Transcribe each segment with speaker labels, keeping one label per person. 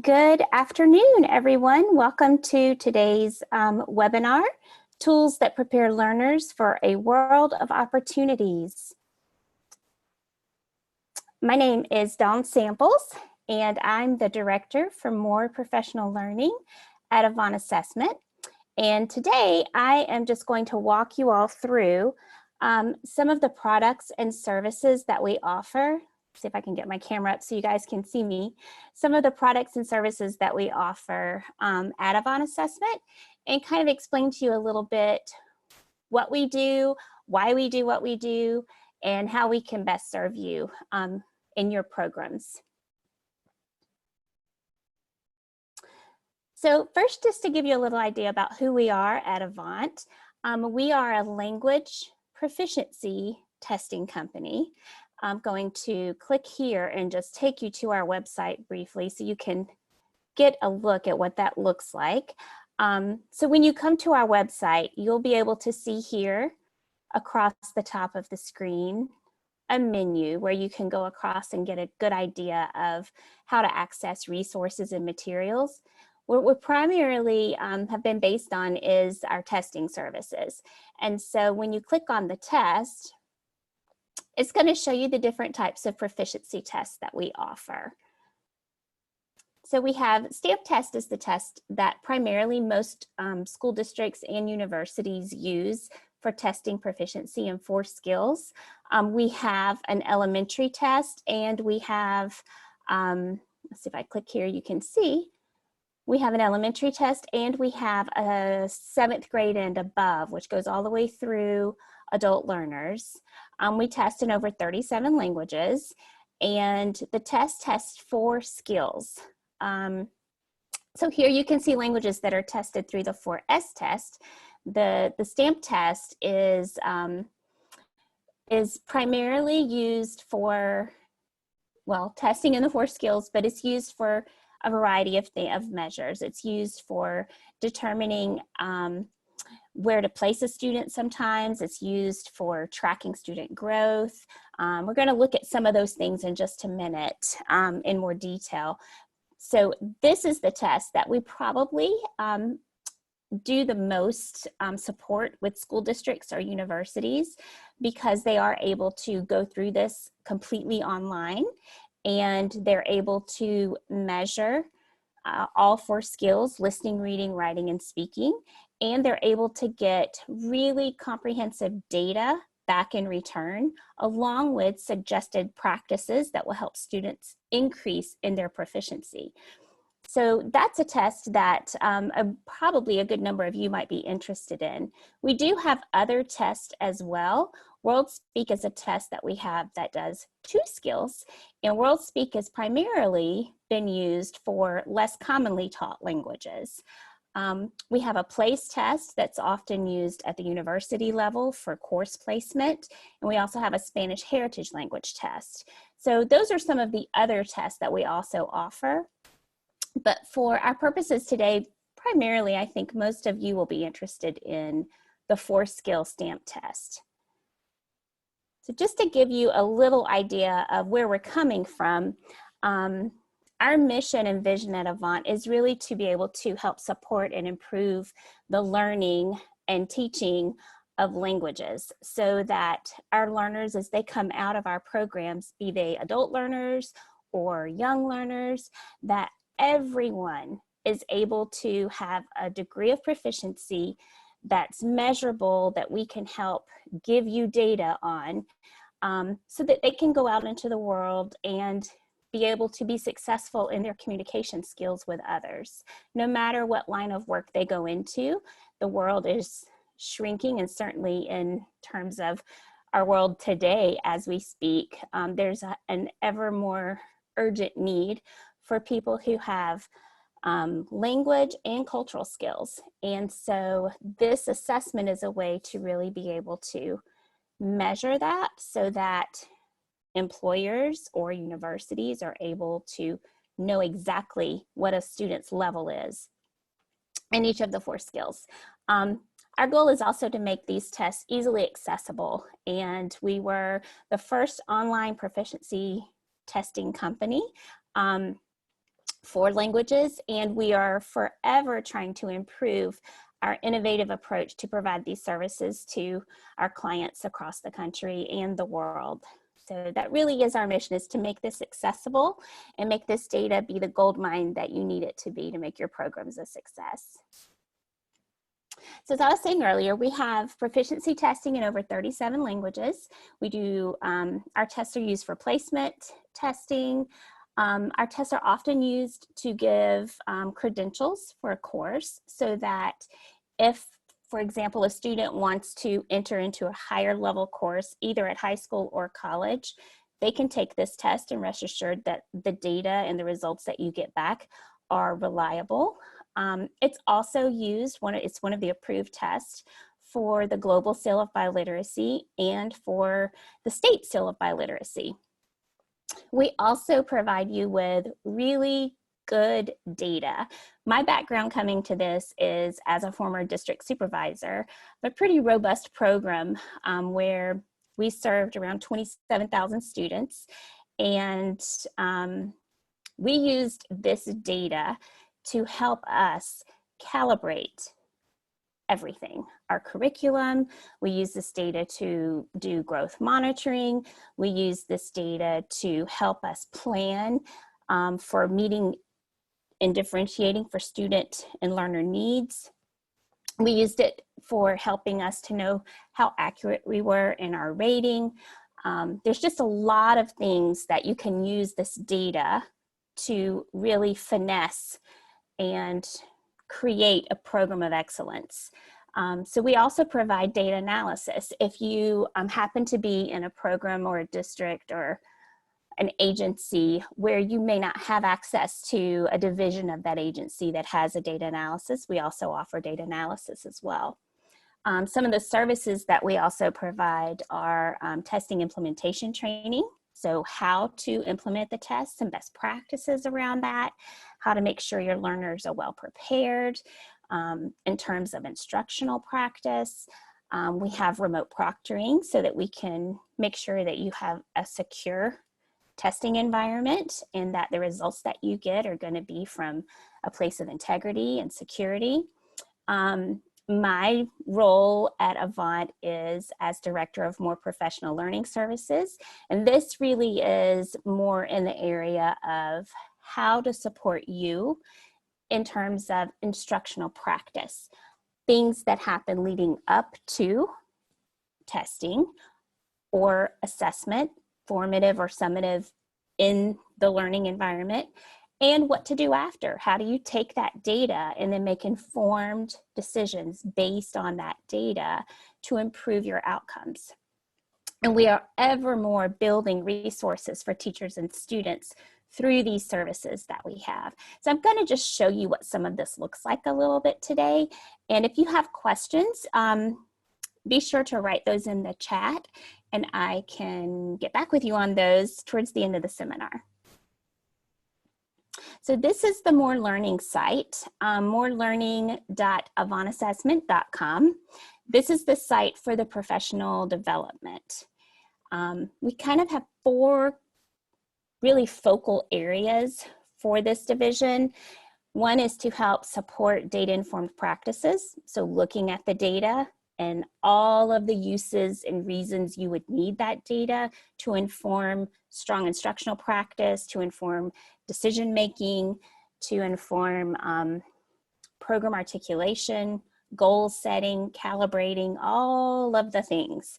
Speaker 1: Good afternoon, everyone. Welcome to today's webinar, Tools that Prepare Learners for a World of Opportunities. My name is Dawn Samples, and I'm the Director for More Professional Learning at Avant Assessment. And today I am just going to walk you all through some of the products and services that we offer. See if I can get my camera up so you guys can see me. Some of the products and services that we offer at Avant Assessment, and kind of explain to you a little bit what we do, why we do what we do, and how we can best serve you in your programs. So first, just to give you a little idea about who we are at Avant, we are a language proficiency testing company. I'm going to click here and just take you to our website briefly so you can get a look at what that looks like. So when you come to our website, you'll be able to see here across the top of the screen a menu where you can go across and get a good idea of how to access resources and materials. What we primarily have been based on is our testing services. And so when you click on the test, it's going to show you the different types of proficiency tests that we offer. So we have STAMP test is the test that primarily most school districts and universities use for testing proficiency in 4 skills. We have an elementary test, and we have, let's see if I click here, you can see, we have an elementary test, and we have a 7th grade and above, which goes all the way through adult learners. We test in over 37 languages, and the test tests 4 skills. So here you can see languages that are tested through the 4S test. The STAMP test is primarily used for, well, testing in the 4 skills, but it's used for a variety of measures. It's used for determining where to place a student sometimes. It's used for tracking student growth. We're going to look at some of those things in just a minute in more detail. So this is the test that we probably do the most support with school districts or universities, because they are able to go through this completely online, and they're able to measure all 4 skills: listening, reading, writing, and speaking. And they're able to get really comprehensive data back in return, along with suggested practices that will help students increase in their proficiency. So that's a test that probably a good number of you might be interested in. We do have other tests as well. WorldSpeak is a test that we have that does 2 skills, and WorldSpeak has primarily been used for less commonly taught languages. We have a place test that's often used at the university level for course placement, and we also have a Spanish heritage language test. So those are some of the other tests that we also offer. But for our purposes today, primarily, I think most of you will be interested in the 4-skill STAMP test. So just to give you a little idea of where we're coming from, our mission and vision at Avant is really to be able to help support and improve the learning and teaching of languages, so that our learners, as they come out of our programs, be they adult learners or young learners, that everyone is able to have a degree of proficiency that's measurable, that we can help give you data on, so that they can go out into the world and be able to be successful in their communication skills with others. No matter what line of work they go into, the world is shrinking, and certainly in terms of our world today as we speak, there's an ever more urgent need for people who have language and cultural skills. And so this assessment is a way to really be able to measure that, so that employers or universities are able to know exactly what a student's level is in each of the 4 skills. Our goal is also to make these tests easily accessible, and we were the first online proficiency testing company for languages, and we are forever trying to improve our innovative approach to provide these services to our clients across the country and the world. So that really is our mission, is to make this accessible and make this data be the gold mine that you need it to be to make your programs a success. So as I was saying earlier, we have proficiency testing in over 37 languages. We do, our tests are used for placement testing. Our tests are often used to give credentials for a course, so that if, for example, a student wants to enter into a higher level course, either at high school or college, they can take this test and rest assured that the data and the results that you get back are reliable. It's also used, it's one of the approved tests for the global Seal of Biliteracy and for the state Seal of Biliteracy. We also provide you with really good data. My background coming to this is as a former district supervisor, a pretty robust program where we served around 27,000 students, and we used this data to help us calibrate everything. Our curriculum, we use this data to do growth monitoring. We use this data to help us plan for meeting and differentiating for student and learner needs. We used it for helping us to know how accurate we were in our rating. There's just a lot of things that you can use this data to really finesse and create a program of excellence. So we also provide data analysis. If you happen to be in a program or a district or an agency where you may not have access to a division of that agency that has a data analysis, we also offer data analysis as well. Some of the services that we also provide are testing implementation training. So how to implement the tests and best practices around that, how to make sure your learners are well prepared in terms of instructional practice. We have remote proctoring so that we can make sure that you have a secure testing environment and that the results that you get are going to be from a place of integrity and security. My role at Avant is as Director of More Professional Learning Services, and this really is more in the area of how to support you in terms of instructional practice, things that happen leading up to testing or assessment, formative or summative in the learning environment, and what to do after. How do you take that data and then make informed decisions based on that data to improve your outcomes? And we are ever more building resources for teachers and students through these services that we have. So I'm going to just show you what some of this looks like a little bit today. And if you have questions, be sure to write those in the chat and I can get back with you on those towards the end of the seminar. So this is the More Learning site, morelearning.avantassessment.com. This is the site for the professional development. We kind of have 4 really focal areas for this division. One is to help support data-informed practices, so looking at the data and all of the uses and reasons you would need that data to inform strong instructional practice, to inform decision-making, to inform program articulation, goal setting, calibrating, all of the things.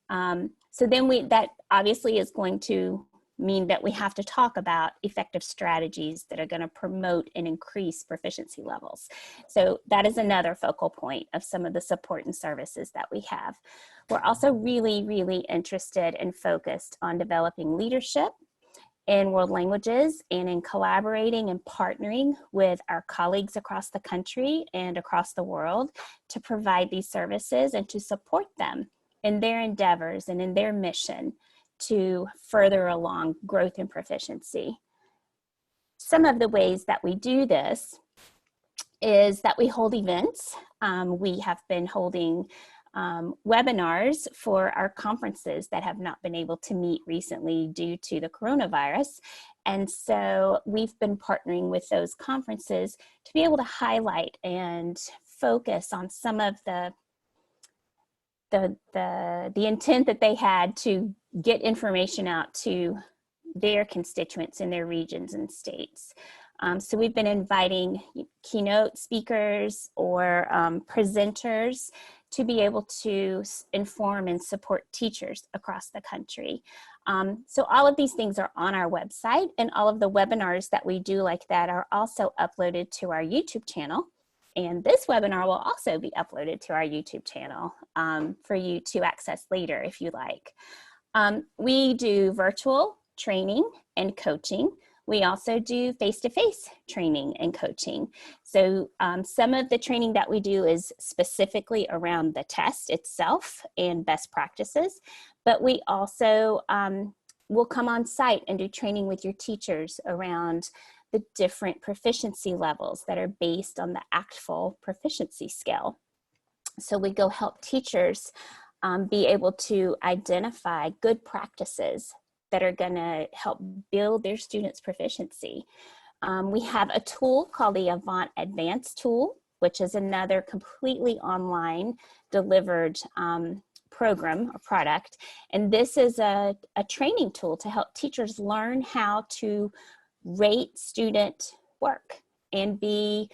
Speaker 1: So then that obviously is going to mean that we have to talk about effective strategies that are going to promote and increase proficiency levels. So that is another focal point of some of the support and services that we have. We're also really, really interested and focused on developing leadership in world languages and in collaborating and partnering with our colleagues across the country and across the world to provide these services and to support them in their endeavors and in their mission to further along growth and proficiency. Some of the ways that we do this is that we hold events. We have been holding webinars for our conferences that have not been able to meet recently due to the coronavirus. And so we've been partnering with those conferences to be able to highlight and focus on some of the intent that they had to get information out to their constituents in their regions and states. So we've been inviting keynote speakers or presenters to be able to inform and support teachers across the country. So all of these things are on our website, and all of the webinars that we do like that are also uploaded to our YouTube channel. And this webinar will also be uploaded to our YouTube channel for you to access later if you like. We do virtual training and coaching. We also do face-to-face training and coaching. So some of the training that we do is specifically around the test itself and best practices, but we also will come on site and do training with your teachers around the different proficiency levels that are based on the ACTFL proficiency scale. So we go help teachers be able to identify good practices that are going to help build their students' proficiency. We have a tool called the Avant Advanced tool, which is another completely online delivered program or product. And this is a training tool to help teachers learn how to rate student work and be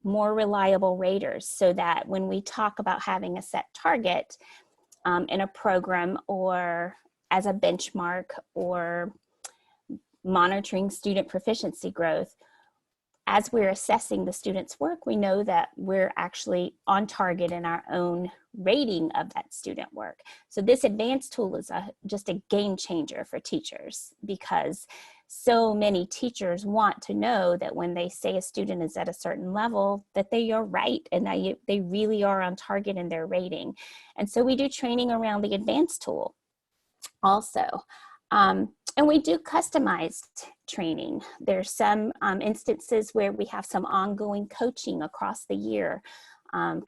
Speaker 1: more reliable raters, so that when we talk about having a set target in a program or as a benchmark or monitoring student proficiency growth, as we're assessing the student's work, we know that we're actually on target in our own rating of that student work. So this advanced tool is just a game changer for teachers, because so many teachers want to know that when they say a student is at a certain level, that they are right and that they really are on target in their rating. And so we do training around the advanced tool also. And we do customized training. There's some instances where we have some ongoing coaching across the year,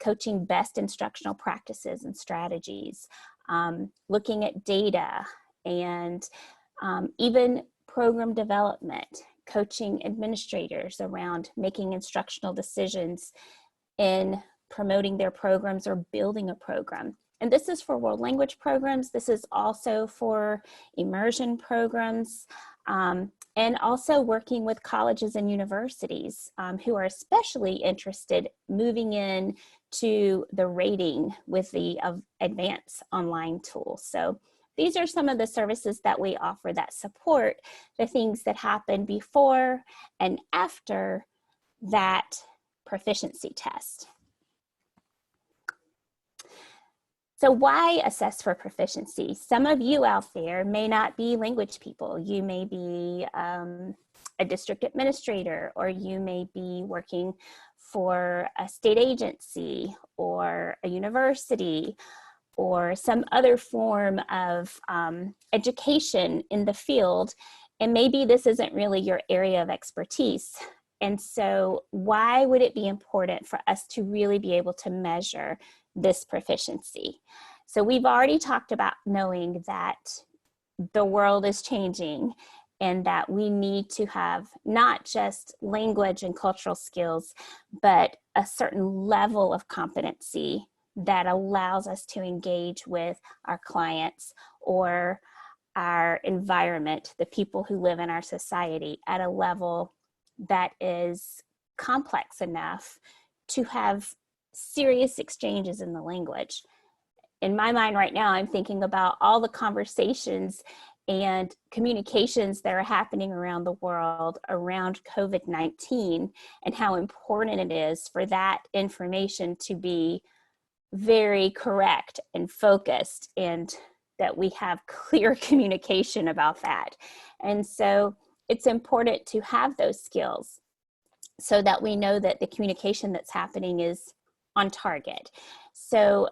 Speaker 1: coaching best instructional practices and strategies, looking at data, and even program development, coaching administrators around making instructional decisions in promoting their programs or building a program. And this is for world language programs. This is also for immersion programs, and also working with colleges and universities who are especially interested moving in to the rating with the advanced online tool. So these are some of the services that we offer that support the things that happen before and after that proficiency test. So why assess for proficiency? Some of you out there may not be language people. You may be a district administrator, or you may be working for a state agency or a university or some other form of education in the field. And maybe this isn't really your area of expertise. And so why would it be important for us to really be able to measure this proficiency? So we've already talked about knowing that the world is changing and that we need to have not just language and cultural skills, but a certain level of competency that allows us to engage with our clients or our environment, the people who live in our society, at a level that is complex enough to have serious exchanges in the language. In my mind right now, I'm thinking about all the conversations and communications that are happening around the world around COVID-19 and how important it is for that information to be very correct and focused, and that we have clear communication about that. And so it's important to have those skills so that we know that the communication that's happening is on target. So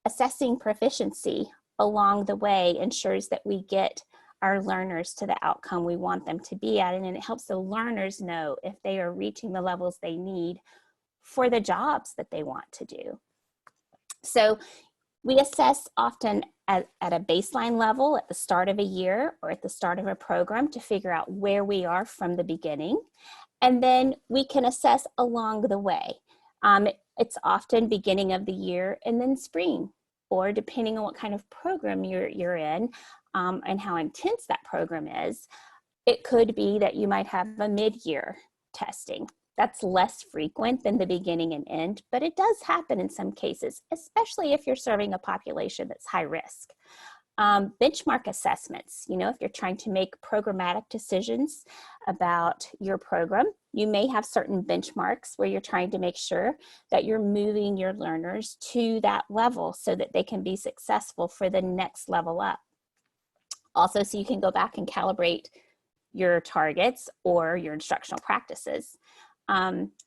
Speaker 1: assessing proficiency along the way ensures that we get our learners to the outcome we want them to be at, and it helps the learners know if they are reaching the levels they need for the jobs that they want to do. So We assess often at a baseline level at the start of a year or at the start of a program to figure out where we are from the beginning. And then we can assess along the way. It's often beginning of the year and then spring, or depending on what kind of program you're in and how intense that program is, it could be that you might have a mid-year testing. That's less frequent than the beginning and end, but it does happen in some cases, especially if you're serving a population that's high risk. Benchmark assessments, if you're trying to make programmatic decisions about your program, you may have certain benchmarks where you're trying to make sure that you're moving your learners to that level so that they can be successful for the next level up. Also, so you can go back and calibrate your targets or your instructional practices.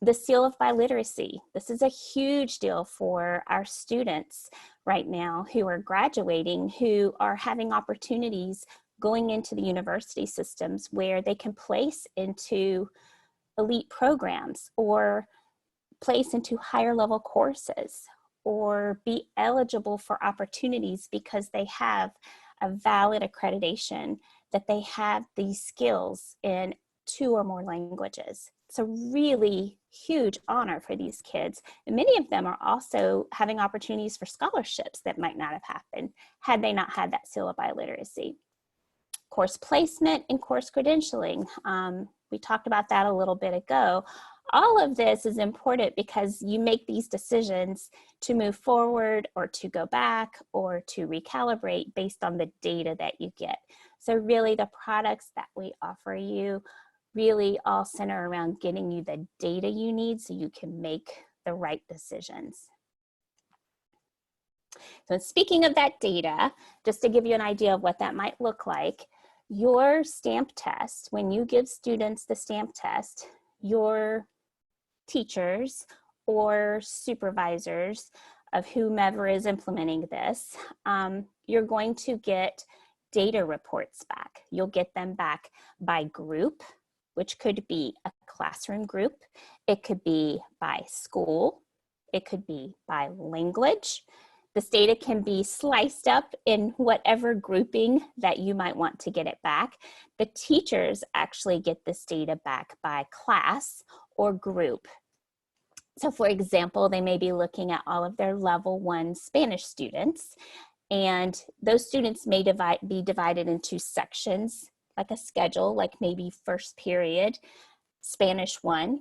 Speaker 1: The Seal of Biliteracy. This is a huge deal for our students right now who are graduating, who are having opportunities going into the university systems where they can place into elite programs or place into higher level courses or be eligible for opportunities because they have a valid accreditation that they have these skills in 2 or more languages. It's a really huge honor for these kids. And many of them are also having opportunities for scholarships that might not have happened had they not had that Seal of Biliteracy. Course placement and course credentialing. We talked about that a little bit ago. All of this is important because you make these decisions to move forward or to go back or to recalibrate based on the data that you get. So really the products that we offer you really all center around getting you the data you need so you can make the right decisions. So speaking of that data, just to give you an idea of what that might look like, your stamp test, when you give students the stamp test, your teachers or supervisors of whomever is implementing this, you're going to get data reports back. You'll get them back by group, which could be a classroom group. It could be by school. It could be by language. This data can be sliced up in whatever grouping that you might want to get it back. The teachers actually get this data back by class or group. So for example, they may be looking at all of their level 1 Spanish students, and those students may be divided into sections, like a schedule, like maybe first period, Spanish 1,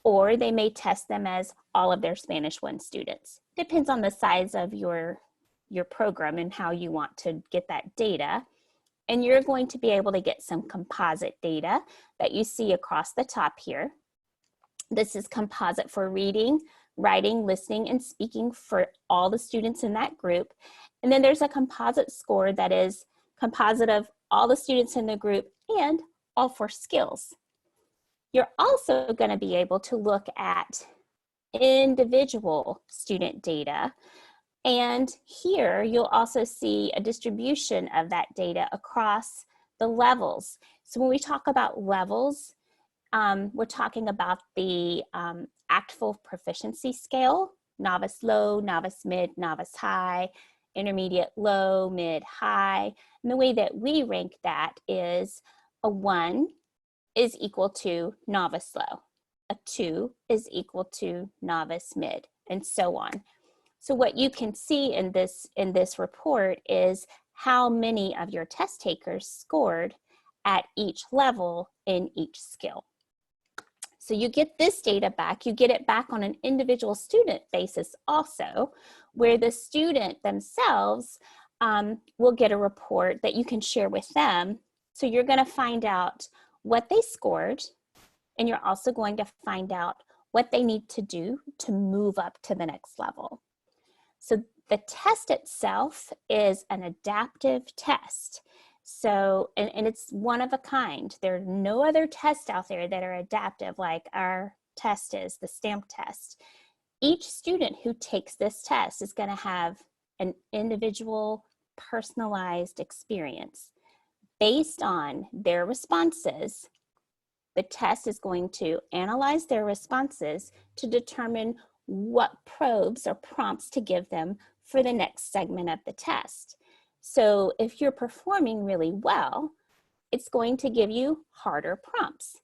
Speaker 1: or they may test them as all of their Spanish 1 students. Depends on the size of your program and how you want to get that data. And you're going to be able to get some composite data that you see across the top here. This is composite for reading, writing, listening, and speaking for all the students in that group. And then there's a composite score that is composite of all the students in the group and all 4 skills. You're also going to be able to look at individual student data. And here you'll also see a distribution of that data across the levels. So when we talk about levels, we're talking about the ACTFL proficiency scale, novice low, novice mid, novice high, intermediate low, mid, high. And the way that we rank that is a 1 is equal to novice low, a 2 is equal to novice mid, and so on. So what you can see in this report is how many of your test takers scored at each level in each skill. So you get this data back, you get it back on an individual student basis also, where the student themselves will get a report that you can share with them. So you're going to find out what they scored, and you're also going to find out what they need to do to move up to the next level. So the test itself is an adaptive test. So, and it's one of a kind. There are no other tests out there that are adaptive like our test is, the stamp test. Each student who takes this test is going to have an individual personalized experience. Based on their responses, the test is going to analyze their responses to determine what probes or prompts to give them for the next segment of the test. So if you're performing really well, it's going to give you harder prompts.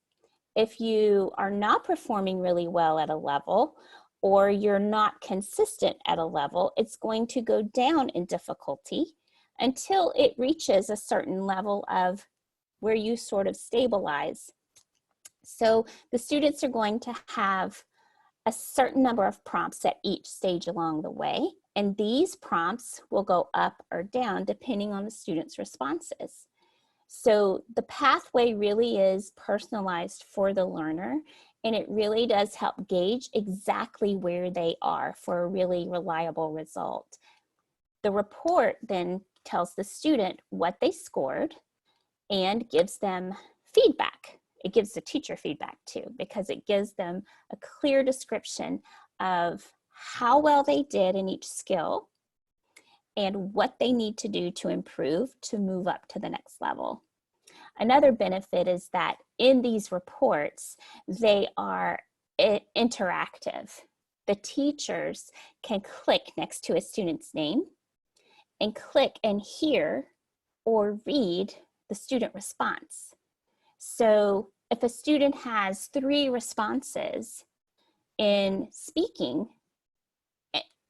Speaker 1: If you are not performing really well at a level, or you're not consistent at a level, it's going to go down in difficulty until it reaches a certain level of where you sort of stabilize. So the students are going to have a certain number of prompts at each stage along the way, and these prompts will go up or down depending on the student's responses. So the pathway really is personalized for the learner, and it really does help gauge exactly where they are for a really reliable result. The report then tells the student what they scored and gives them feedback. It gives the teacher feedback too, because it gives them a clear description of how well they did in each skill and what they need to do to improve to move up to the next level. Another benefit is that in these reports, they are interactive. The teachers can click next to a student's name and click and hear or read the student response. So if a student has 3 responses in speaking,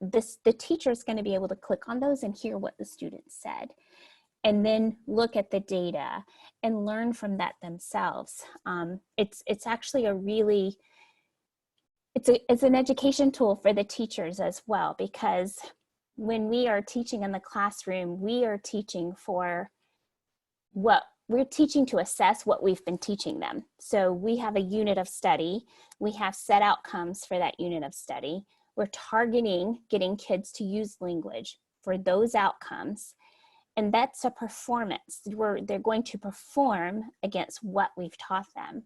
Speaker 1: the teacher is going to be able to click on those and hear what the student said, and then look at the data and learn from that themselves. It's actually a really, it's an education tool for the teachers as well, because when we are teaching in the classroom, we are teaching for what we're teaching to assess what we've been teaching them. So we have a unit of study, we have set outcomes for that unit of study. We're targeting getting kids to use language for those outcomes. And that's a performance. They're going to perform against what we've taught them.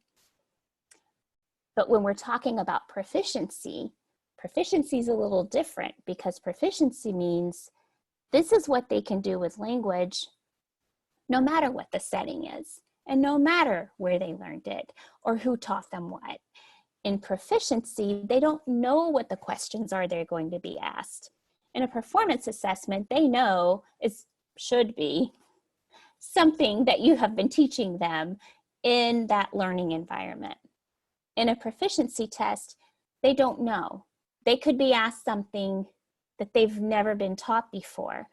Speaker 1: But when we're talking about proficiency, proficiency is a little different, because proficiency means this is what they can do with language no matter what the setting is, and no matter where they learned it or who taught them what. In proficiency, they don't know what the questions are they're going to be asked. In a performance assessment, they know should be something that you have been teaching them in that learning environment. In a proficiency test, they don't know. They could be asked something that they've never been taught before,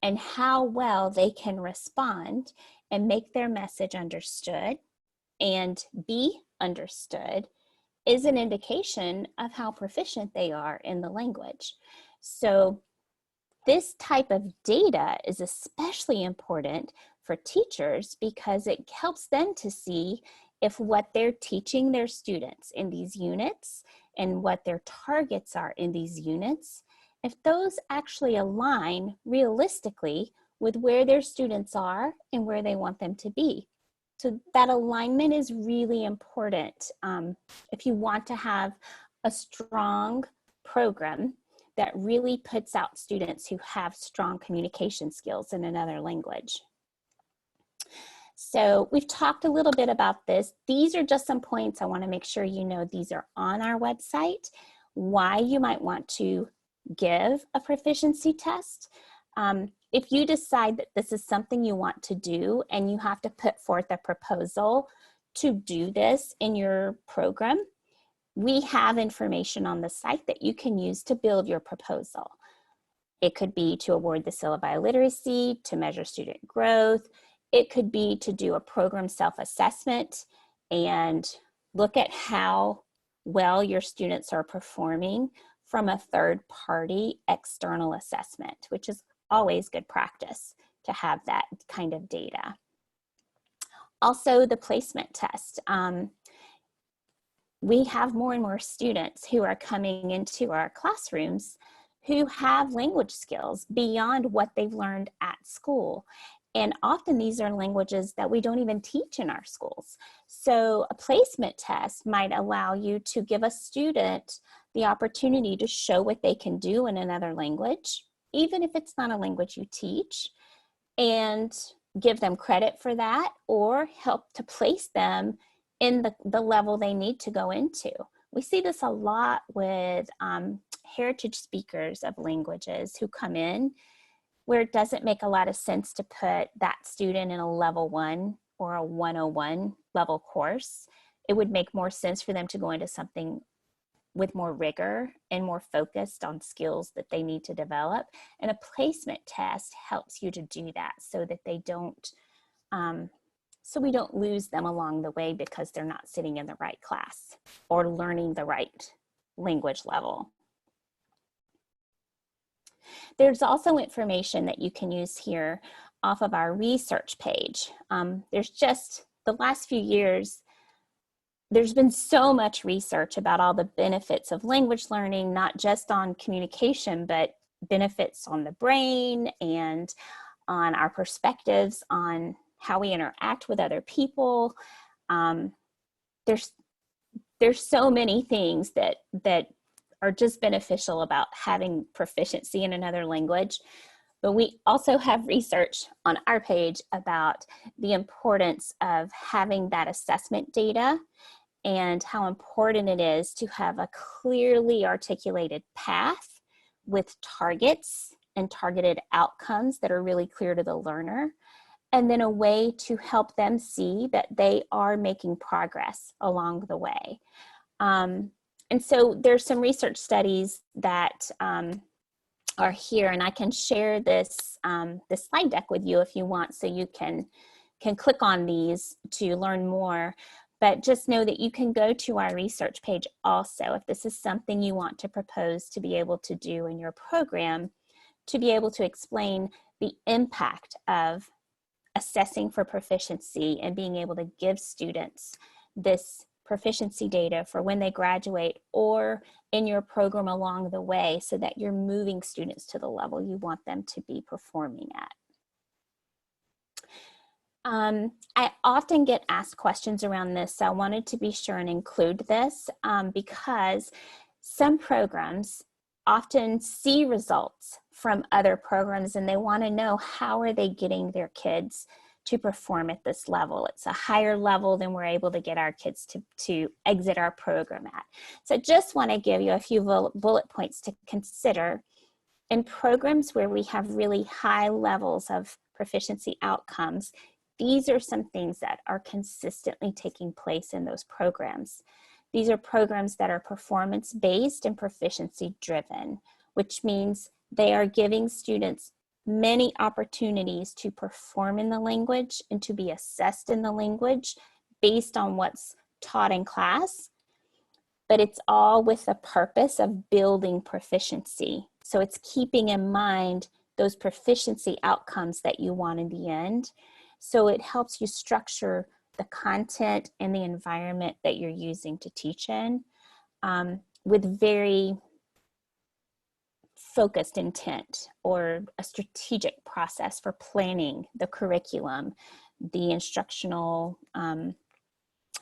Speaker 1: and how well they can respond and make their message understood and be understood is an indication of how proficient they are in the language. So this type of data is especially important for teachers, because it helps them to see if what they're teaching their students in these units and what their targets are in these units, if those actually align realistically with where their students are and where they want them to be. So that alignment is really important if you want to have a strong program that really puts out students who have strong communication skills in another language. So we've talked a little bit about this. These are just some points I want to make sure you know. These are on our website, why you might want to give a proficiency test. If you decide that this is something you want to do and you have to put forth a proposal to do this in your program, we have information on the site that you can use to build your proposal. It could be to award the Seal of Biliteracy, to measure student growth. It could be to do a program self-assessment and look at how well your students are performing from a third-party external assessment, which is always good practice to have that kind of data. Also, the placement test. We have more and more students who are coming into our classrooms who have language skills beyond what they've learned at school. And often these are languages that we don't even teach in our schools. So a placement test might allow you to give a student the opportunity to show what they can do in another language, even if it's not a language you teach, and give them credit for that, or help to place them in the level they need to go into, We see this a lot with heritage speakers of languages who come in where it doesn't make a lot of sense to put that student in a level 1 or a 101 level course. It would make more sense for them to go into something with more rigor and more focused on skills that they need to develop. And a placement test helps you to do that so that they don't, so we don't lose them along the way because they're not sitting in the right class or learning the right language level. There's also information that you can use here off of our research page. There's just the last few years, there's been so much research about all the benefits of language learning, not just on communication, but benefits on the brain and on our perspectives on how we interact with other people. There's so many things that are just beneficial about having proficiency in another language. But we also have research on our page about the importance of having that assessment data and how important it is to have a clearly articulated path with targets and targeted outcomes that are really clear to the learner, and then a way to help them see that they are making progress along the way. And so there's some research studies that are here, and I can share this, this slide deck with you if you want, so you can click on these to learn more. But just know that you can go to our research page also if this is something you want to propose to be able to do in your program, to be able to explain the impact of assessing for proficiency and being able to give students this proficiency data for when they graduate or in your program along the way, so that you're moving students to the level you want them to be performing at. I often get asked questions around this, so I wanted to be sure and include this because some programs often see results from other programs and they want to know how are they getting their kids to perform at this level. It's a higher level than we're able to get our kids to exit our program at. So just want to give you a few bullet points to consider. In programs where we have really high levels of proficiency outcomes, these are some things that are consistently taking place in those programs. These are programs that are performance-based and proficiency-driven, which means they are giving students many opportunities to perform in the language and to be assessed in the language based on what's taught in class, but it's all with the purpose of building proficiency. So it's keeping in mind those proficiency outcomes that you want in the end. So it helps you structure the content and the environment that you're using to teach in with very focused intent or a strategic process for planning the curriculum, the instructional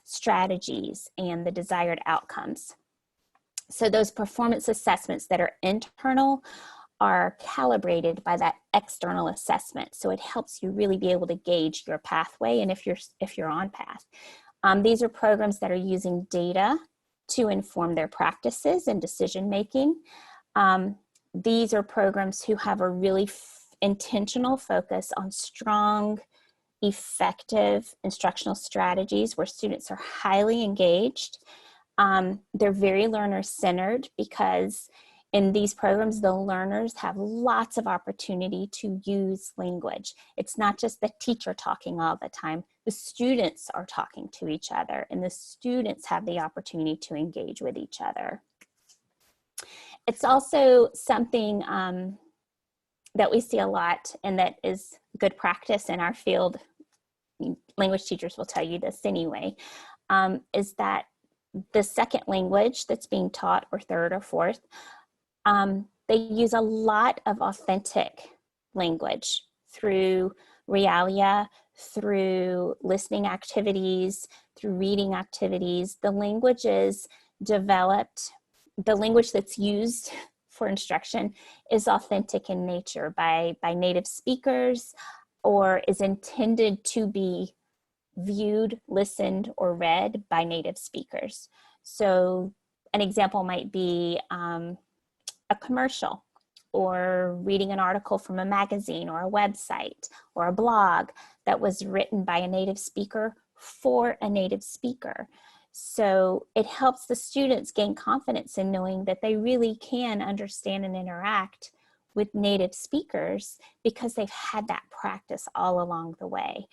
Speaker 1: strategies, and the desired outcomes. So those performance assessments that are internal are calibrated by that external assessment. So it helps you really be able to gauge your pathway and if you're on path. These are programs that are using data to inform their practices and decision making. These are programs who have a really intentional focus on strong, effective instructional strategies where students are highly engaged. They're very learner-centered because in these programs, the learners have lots of opportunity to use language. It's not just the teacher talking all the time. The students are talking to each other, and the students have the opportunity to engage with each other. It's also something that we see a lot, and that is good practice in our field. Language teachers will tell you this anyway, is that the second language that's being taught, or third or fourth, they use a lot of authentic language through realia, through listening activities, through reading activities. The language is developed, the language that's used for instruction is authentic in nature by native speakers, or is intended to be viewed, listened, or read by native speakers. So an example might be a commercial, or reading an article from a magazine or a website or a blog that was written by a native speaker for a native speaker. So it helps the students gain confidence in knowing that they really can understand and interact with native speakers because they've had that practice all along the way.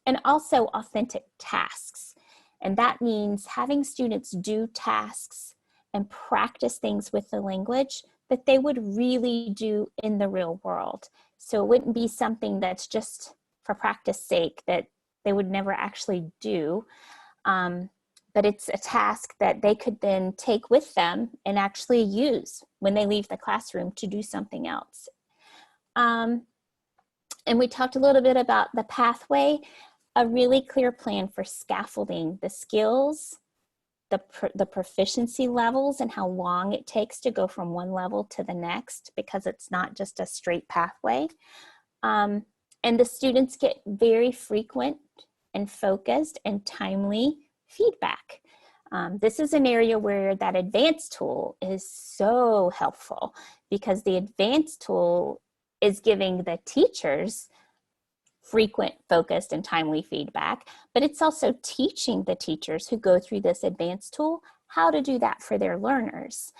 Speaker 1: And also authentic tasks. And that means having students do tasks and practice things with the language that they would really do in the real world. So it wouldn't be something that's just for practice sake that they would never actually do, but it's a task that they could then take with them and actually use when they leave the classroom to do something else. And we talked a little bit about the pathway, a really clear plan for scaffolding the skills, the proficiency levels, and how long it takes to go from one level to the next, because it's not just a straight pathway. And the students get very frequent and focused and timely feedback. This is an area where that advanced tool is so helpful, because the advanced tool is giving the teachers frequent, focused, and timely feedback, but it's also teaching the teachers who go through this advanced tool how to do that for their learners,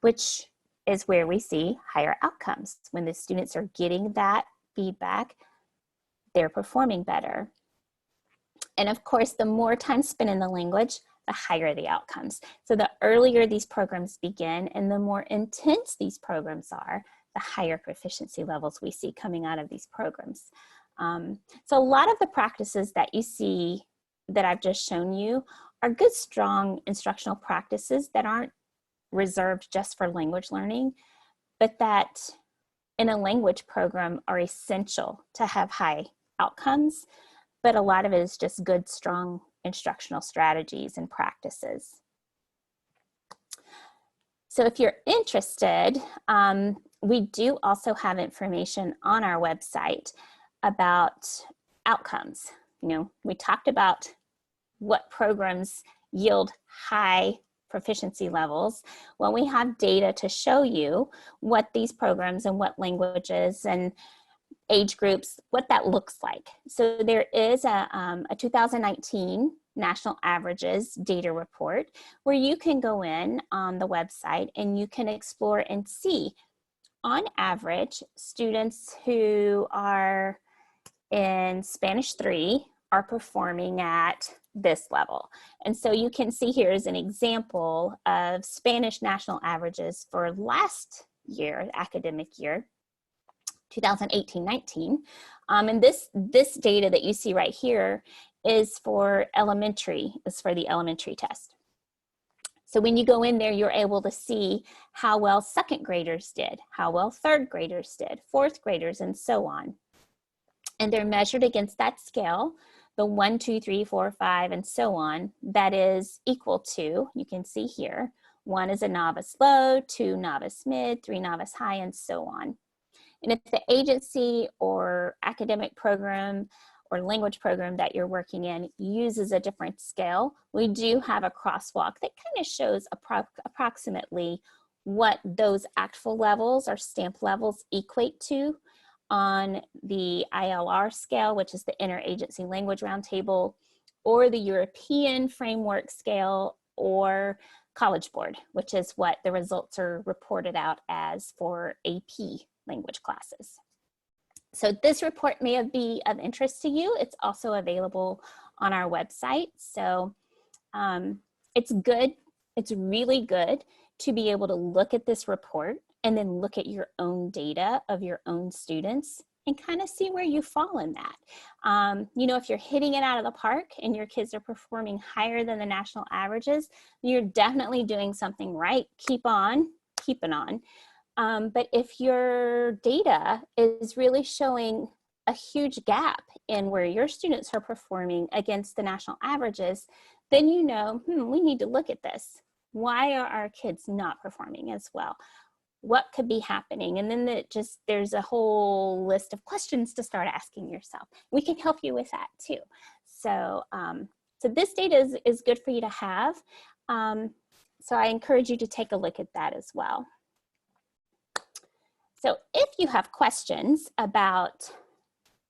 Speaker 1: which is where we see higher outcomes. When the students are getting that feedback, they're performing better. And of course, the more time spent in the language, the higher the outcomes. So the earlier these programs begin and the more intense these programs are, the higher proficiency levels we see coming out of these programs. So a lot of the practices that you see that I've just shown you are good, strong instructional practices that aren't reserved just for language learning, but that in a language program are essential to have high outcomes. But a lot of it is just good, strong instructional strategies and practices. So if you're interested, we do also have information on our website about outcomes. You know, we talked about what programs yield high proficiency levels. Well, we have data to show you what these programs and what languages and age groups, what that looks like. So there is a 2019 National Averages data report where you can go in on the website and you can explore and see, on average, students who are in Spanish 3 are performing at this level. And so you can see here is an example of Spanish national averages for last year, academic year, 2018-19. And this data that you see right here is for elementary, is for the elementary test. So when you go in there, you're able to see how well second graders did, how well third graders did, fourth graders, and so on. And they're measured against that scale, the 1, 2, 3, 4, 5, and so on, that is equal to, you can see here, 1 is a novice low, 2 novice mid, 3 novice high, and so on. And if the agency or academic program or language program that you're working in uses a different scale, we do have a crosswalk that kind of shows approximately what those actual levels or stamp levels equate to on the ILR scale, which is the Interagency Language Roundtable, or the European Framework Scale, or College Board, which is what the results are reported out as for AP language classes. So this report may be of interest to you. It's also available on our website. So it's good, it's really good to be able to look at this report and then look at your own data of your own students and kind of see where you fall in that. You know, if you're hitting it out of the park and your kids are performing higher than the national averages, you're definitely doing something right. Keep on keeping on. But if your data is really showing a huge gap in where your students are performing against the national averages, then you know, we need to look at this. Why are our kids not performing as well? What could be happening? And then there's a whole list of questions to start asking yourself. We can help you with that too. So, so this data is good for you to have. So I encourage you to take a look at that as well. So if you have questions about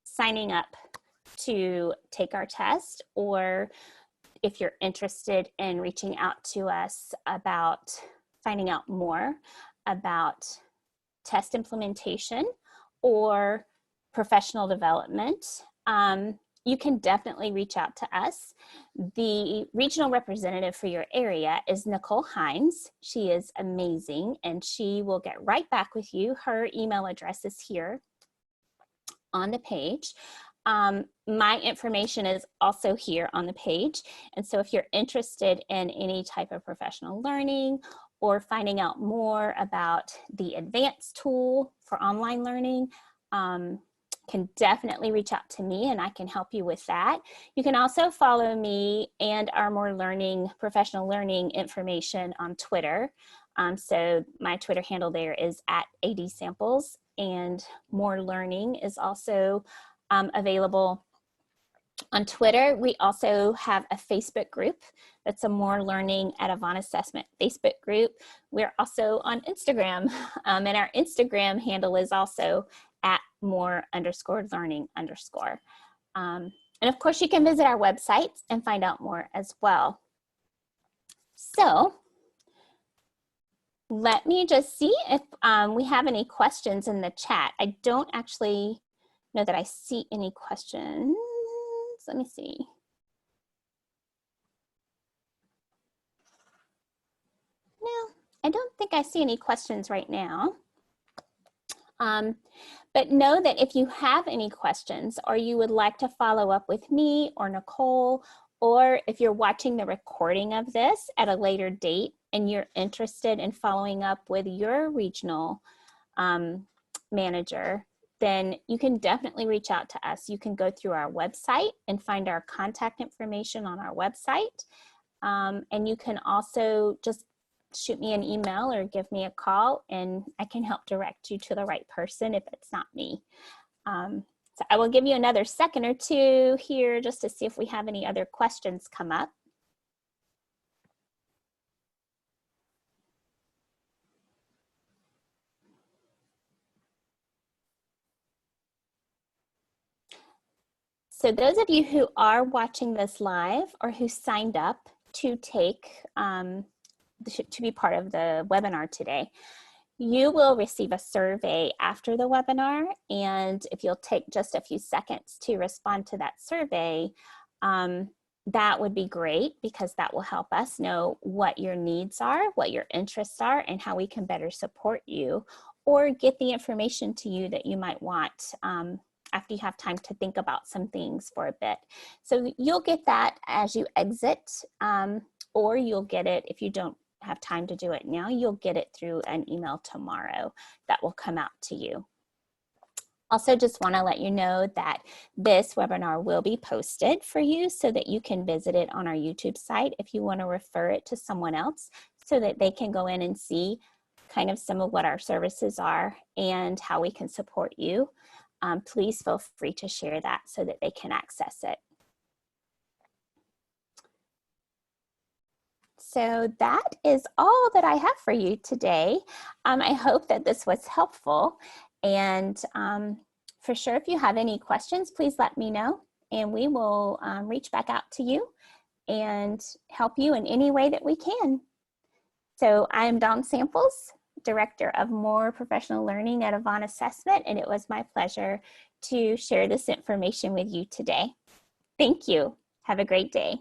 Speaker 1: signing up to take our test, or if you're interested in reaching out to us about finding out more about test implementation or professional development, you can definitely reach out to us. The regional representative for your area is Nicole Hines. She is amazing, and she will get right back with you. Her email address is here on the page. My information is also here on the page. And so if you're interested in any type of professional learning or finding out more about the advanced tool for online learning, can definitely reach out to me and I can help you with that. You can also follow me and our more learning, professional learning information on Twitter. So my Twitter handle there is @ADSamples, and more learning is also available on Twitter. We also have a Facebook group that's a More Learning at Avant Assessment Facebook group. We're also on Instagram, and our Instagram handle is also @more_learning_. And of course, you can visit our website and find out more as well. So let me just see if we have any questions in the chat. I don't actually know that I see any questions. Let me see. No, I don't think I see any questions right now. But know that if you have any questions or you would like to follow up with me or Nicole, or if you're watching the recording of this at a later date and you're interested in following up with your regional manager, then you can definitely reach out to us. You can go through our website and find our contact information on our website. And you can also just shoot me an email or give me a call and I can help direct you to the right person if it's not me. So I will give you another second or two here just to see if we have any other questions come up. So those of you who are watching this live or who signed up to take, to be part of the webinar today, you will receive a survey after the webinar, and if you'll take just a few seconds to respond to that survey, that would be great because that will help us know what your needs are, what your interests are, and how we can better support you or get the information to you that you might want after you have time to think about some things for a bit. So you'll get that as you exit, or you'll get it if you don't have time to do it now, you'll get it through an email tomorrow that will come out to you. Also, just want to let you know that this webinar will be posted for you so that you can visit it on our YouTube site if you want to refer it to someone else so that they can go in and see kind of some of what our services are and how we can support you. Please feel free to share that so that they can access it. So that is all that I have for you today. I hope that this was helpful, and for sure if you have any questions, please let me know and we will reach back out to you and help you in any way that we can. So I'm Dawn Samples, Director of More Professional Learning at Avant Assessment, and it was my pleasure to share this information with you today. Thank you. Have a great day.